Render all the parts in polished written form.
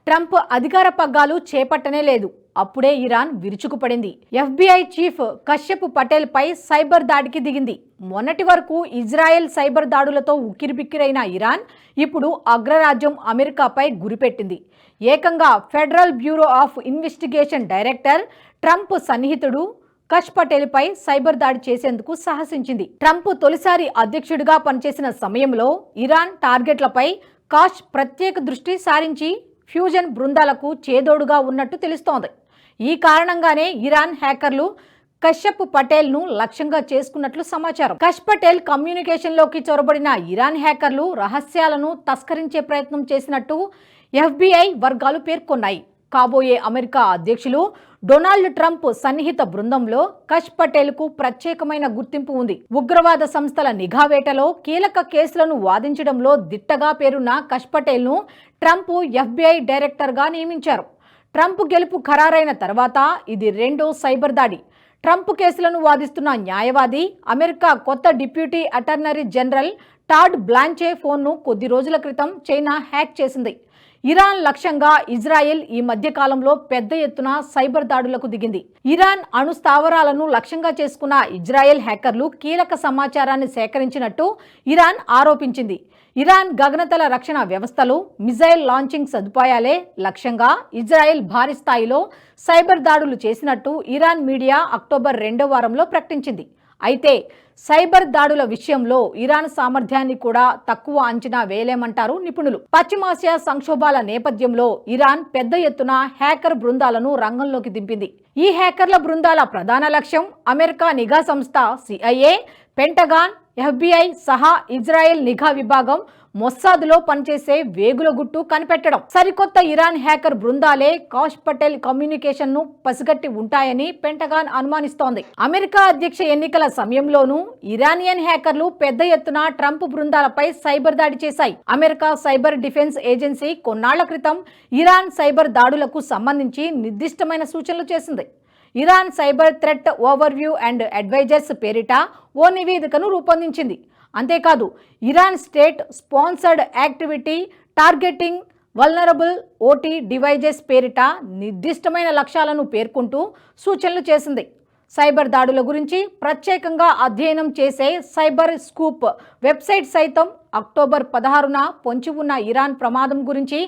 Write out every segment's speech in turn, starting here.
Trump అధికార పగ్గాలు చేపట్టనే లేదు. అప్పుడే ఇరాన్ విరుచుకుపడింది. FBI చీఫ్ కశ్యప్ పటేల్ పై సైబర్ దాడికి దిగింది. మొన్నటి వరకు ఇజ్రాయెల్ సైబర్ దాడులతో ఉక్కిరిబిక్కిరైన ఇరాన్ ఇప్పుడు అగ్రరాజ్యం అమెరికాపై గురిపెట్టింది. ఏకంగా federal bureau of investigation director Trump సన్నిహితుడు కష్ పటేల్ పై సైబర్ దాడి చేసేందుకు సాహసించింది. ట్రంప్ తొలిసారి అధ్యక్షుడిగా పనిచేసిన సమయంలో ఇరాన్ టార్గెట్లపై కాష్ ప్రత్యేక దృష్టి సారించి ఫ్యూజన్ బృందాలకు చేదోడుగా ఉన్నట్టు తెలుస్తోంది. ఈ కారణంగానే ఇరాన్ హ్యాకర్లు కశ్యప్ పటేల్ ను లక్ష్యంగా చేసుకున్నట్లు సమాచారం. కష్ పటేల్ కమ్యూనికేషన్లోకి చొరబడిన ఇరాన్ హ్యాకర్లు రహస్యాలను తస్కరించే ప్రయత్నం చేసినట్టు FBI వర్గాలు పేర్కొన్నాయి. కాబోయే అమెరికా అధ్యక్షులు డొనాల్డ్ ట్రంప్ సన్నిహిత బృందంలో కష్ పటేల్ కు ప్రత్యేకమైన గుర్తింపు ఉంది. ఉగ్రవాద సంస్థల నిఘా వేటలో కీలక కేసులను వాదించడంలో దిట్టగా పేరున్న కష్ పటేల్ ను ట్రంప్ FBI డైరెక్టర్ గా నియమించారు. ట్రంప్ గెలుపు ఖరారైన తర్వాత ఇది రెండో సైబర్ దాడి. ట్రంప్ కేసులను వాదిస్తున్న న్యాయవాది, అమెరికా కొత్త డిప్యూటీ అటార్నీ జనరల్ టాడ్ బ్లాంచే ఫోన్ను కొద్ది రోజుల క్రితం చైనా హ్యాక్ చేసింది. ఇరాన్ లక్ష్యంగా ఇజ్రాయెల్ ఈ మధ్య కాలంలో పెద్ద ఎత్తున సైబర్ దాడులకు దిగింది. ఇరాన్ అణు స్థావరాలను లక్ష్యంగా చేసుకున్న ఇజ్రాయెల్ హ్యాకర్లు కీలక సమాచారాన్ని సేకరించినట్టు ఇరాన్ ఆరోపించింది. ఇరాన్ గగనతల రక్షణ వ్యవస్థలు, మిజైల్ లాంచింగ్ సదుపాయాలే లక్ష్యంగా ఇజ్రాయెల్ భారీ స్థాయిలో సైబర్ దాడులు చేసినట్టు ఇరాన్ మీడియా అక్టోబర్ 2వ వారంలో ప్రకటించింది. అయితే సైబర్ దాడుల విషయంలో ఇరాన్ సామర్థ్యాన్ని కూడా తక్కువ అంచనా వేయలేమంటారు నిపుణులు. పశ్చిమాసియా సంక్షోభాల నేపథ్యంలో ఇరాన్ పెద్ద ఎత్తున హ్యాకర్ బృందాలను రంగంలోకి దింపింది. ఈ హ్యాకర్ల బృందాల ప్రధాన లక్ష్యం అమెరికా నిఘా సంస్థ CIA, పెంటగాన్, FBI సహా ఇజ్రాయెల్ నిఘా విభాగం మొస్సాద్లో పనిచేసే వేగుల గుట్టు కనిపెట్టడం. సరికొత్త ఇరాన్ హ్యాకర్ బృందాలే కష్ పటేల్ కమ్యూనికేషన్ ను పసిగట్టి ఉంటాయని పెంటగాన్ అనుమానిస్తోంది. అమెరికా అధ్యక్ష ఎన్నికల సమయంలోనూ ఇరానియన్ హ్యాకర్లు పెద్ద ఎత్తున ట్రంప్ బృందాలపై సైబర్ దాడి చేశాయి. అమెరికా సైబర్ డిఫెన్స్ ఏజెన్సీ కొన్నాళ్ల క్రితం ఇరాన్ సైబర్ దాడులకు సంబంధించి నిర్దిష్టమైన సూచనలు చేసింది. Iran cyber threat overview and advisers పేరిట ఓ నివేదికను రూపొందించింది. అంతేకాదు Iran state sponsored activity targeting vulnerable OT devices పేరిట నిర్దిష్టమైన లక్ష్యాలను పేర్కొంటూ సూచనలు చేసింది. సైబర్ దాడుల గురించి ప్రత్యేకంగా అధ్యయనం చేసే సైబర్ స్కూప్ వెబ్సైట్ సైతం అక్టోబర్ 16న పొంచి ఉన్న ఇరాన్ ప్రమాదం గురించి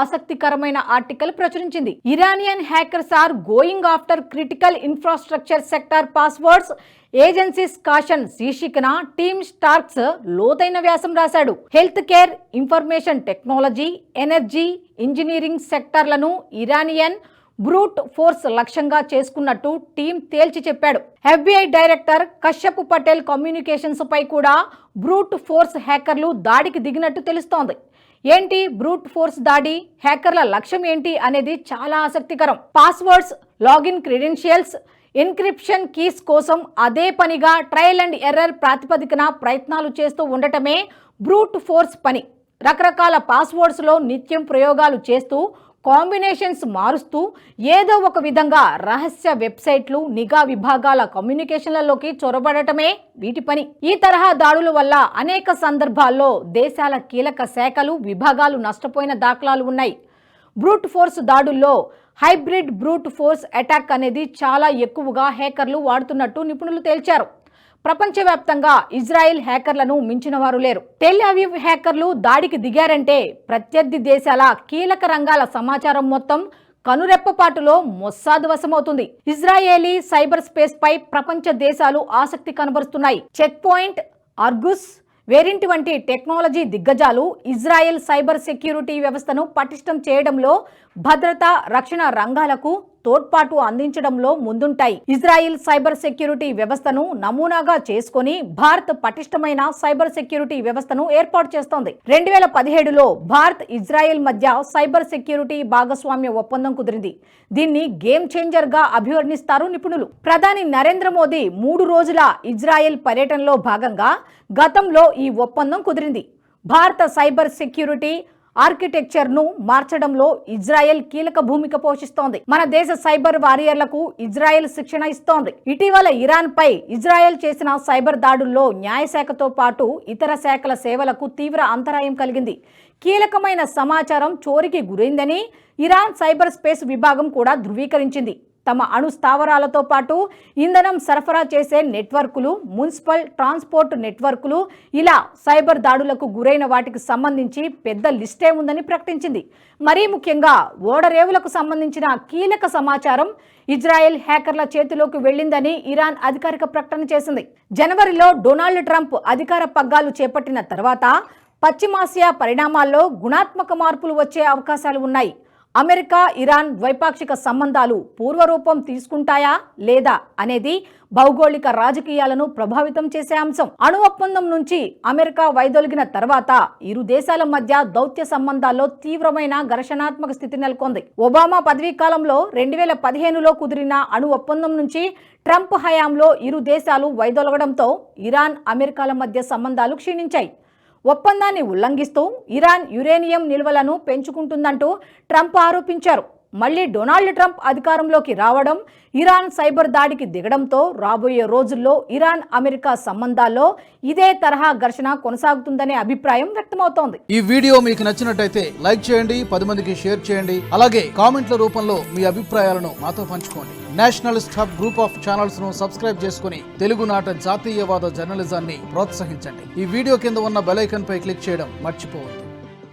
ఆసక్తికరమైన ఆర్టికల్ ప్రచురించింది. Iranian hackers are going after critical infrastructure sector passwords agencies caution శీర్షికన టీమ్ స్టార్క్స్ లోతైన వ్యాసం రాశాడు. Health care, information technology, energy, engineering సెక్టార్లను ఇరానియన్ బ్రూట్ ఫోర్స్ లక్ష్యంగా చేసుకున్నట్టు టీం తేల్చి చెప్పాడు. FBI director Kashyap Patel communications పై కూడా బ్రూట్ ఫోర్స్ హ్యాకర్లు దాడికి దిగినట్టు తెలుస్తోంది. ఏంటి బ్రూట్ ఫోర్స్ దాడి, హ్యాకర్ల లక్ష్యం ఏంటి అనేది చాలా ఆసక్తికరం. Passwords, login credentials, encryption keys కోసం అదే పనిగా ట్రయల్ అండ్ ఎర్రర్ ప్రాతిపదికన ప్రయత్నాలు చేస్తూ ఉండటమే బ్రూట్ ఫోర్స్ పని. రకరకాల పాస్వర్డ్స్లో నిత్యం ప్రయోగాలు చేస్తూ కాంబినేషన్స్ మారుస్తూ ఏదో ఒక విధంగా రహస్య వెబ్సైట్లు, నిఘా విభాగాల కమ్యూనికేషన్లలోకి చొరబడటమే వీటి పని. ఈ తరహా దాడుల వల్ల అనేక సందర్భాల్లో దేశాల కీలక శాఖలు, విభాగాలు నష్టపోయిన దాఖలాలు ఉన్నాయి. బ్రూట్ ఫోర్స్ దాడుల్లో హైబ్రిడ్ బ్రూట్ ఫోర్స్ అటాక్ అనేది చాలా ఎక్కువగా హ్యాకర్లు వాడుతున్నట్టు నిపుణులు తేల్చారు. ప్రపంచవ్యాప్తంగా ఇజ్రాయెల్ హ్యాకర్లను మించిన వారు లేరు. టెల్ అవీవ్ హ్యాకర్లు దాడికి దిగారంటే ప్రత్యర్థి దేశాల కీలక రంగాల సమాచారం మొత్తం కనురెప్పపాటులో మొస్సాద్ వశమవుతుంది. ఇజ్రాయేలీ సైబర్ స్పేస్ పై ప్రపంచ దేశాలు ఆసక్తి కనబరుస్తున్నాయి. చెక్ పాయింట్, ఆర్గుస్, వేరింటి వంటి టెక్నాలజీ దిగ్గజాలు ఇజ్రాయెల్ సైబర్ సెక్యూరిటీ వ్యవస్థను పటిష్టం చేయడంలో, భద్రత, రక్షణ రంగాలకు తోడ్పాటు అందించడంలో ముందుంటాయి. ఇజ్రాయెల్ సైబర్ సెక్యూరిటీ వ్యవస్థను నమూనాగా చేసుకుని భారత్ పటిష్టమైన సైబర్ సెక్యూరిటీ వ్యవస్థను ఏర్పాటు చేస్తోంది. 2017లో భారత్, ఇజ్రాయెల్ మధ్య సైబర్ సెక్యూరిటీ భాగస్వామ్య ఒప్పందం కుదిరింది. దీన్ని గేమ్ చేంజర్ గా అభివర్ణిస్తారు నిపుణులు. ప్రధాని నరేంద్ర మోదీ 3 రోజుల ఇజ్రాయెల్ పర్యటనలో భాగంగా గతంలో ఈ ఒప్పందం కుదిరింది. భారత సైబర్ సెక్యూరిటీ ఆర్కిటెక్చర్ ను మార్చడంలో ఇజ్రాయెల్ కీలక భూమిక పోషిస్తోంది. మన దేశ సైబర్ వారియర్లకు ఇజ్రాయెల్ శిక్షణ ఇస్తోంది. ఇటీవల ఇరాన్ పై ఇజ్రాయెల్ చేసిన సైబర్ దాడుల్లో న్యాయశాఖతో పాటు ఇతర శాఖల సేవలకు తీవ్ర అంతరాయం కలిగింది. కీలకమైన సమాచారం చోరీకి గురైందని ఇరాన్ సైబర్ స్పేస్ విభాగం కూడా ధృవీకరించింది. తమ అణు స్థావరాలతో పాటు ఇంధనం సరఫరా చేసే నెట్వర్కులు, మున్సిపల్ ట్రాన్స్పోర్ట్ నెట్వర్కులు, ఇలా సైబర్ దాడులకు గురైన వాటికి సంబంధించి పెద్ద లిస్టే ఉందని ప్రకటించింది. మరీ ముఖ్యంగా ఓడరేవులకు సంబంధించిన కీలక సమాచారం ఇజ్రాయెల్ హ్యాకర్ల చేతిలోకి వెళ్లిందని ఇరాన్ అధికారిక ప్రకటన చేసింది. జనవరిలో డొనాల్డ్ ట్రంప్ అధికార పగ్గాలు చేపట్టిన తర్వాత పశ్చిమాసియా పరిణామాల్లో గుణాత్మక మార్పులు వచ్చే అవకాశాలు ఉన్నాయి. అమెరికా ఇరాన్ ద్వైపాక్షిక సంబంధాలు పూర్వరూపం తీసుకుంటాయా లేదా అనేది భౌగోళిక రాజకీయాలను ప్రభావితం చేసే అంశం. అణు ఒప్పందం నుంచి అమెరికా వైదొలిగిన తర్వాత ఇరు దేశాల మధ్య దౌత్య సంబంధాల్లో తీవ్రమైన ఘర్షణాత్మక స్థితి నెలకొంది. ఒబామా పదవీ కాలంలో 2015లో కుదిరిన అణు ఒప్పందం నుంచి ట్రంప్ హయాంలో ఇరు దేశాలు వైదొలగడంతో ఇరాన్ అమెరికాల మధ్య సంబంధాలు క్షీణించాయి. ఒప్పందాన్ని ఉల్లంఘిస్తూ ఇరాన్ యురేనియం నిల్వలను పెంచుకుంటుందంటూ ట్రంప్ ఆరోపించారు. మళ్లీ డొనాల్డ్ ట్రంప్ అధికారంలోకి రావడం, ఇరాన్ సైబర్ దాడికి దిగడంతో రాబోయే రోజుల్లో ఇరాన్ అమెరికా సంబంధాల్లో ఇదే తరహా ఘర్షణ కొనసాగుతుందనే అభిప్రాయం వ్యక్తమవుతోంది. ఈ వీడియో మీకు నచ్చినట్టయితే లైక్ చేయండి, 10 మందికి షేర్ చేయండి. అలాగే కామెంట్ల రూపంలో మీ అభిప్రాయాలను మాతో పంచుకోండి. Nationalist hub group of channels ను సబ్స్క్రైబ్ చేసుకుని తెలుగునాట జాతీయవాద జర్నలిజాన్ని ప్రోత్సహించండి. ఈ వీడియో కింద ఉన్న బెల్ ఐకాన్ పై క్లిక్ చేయడం మర్చిపోవద్దు.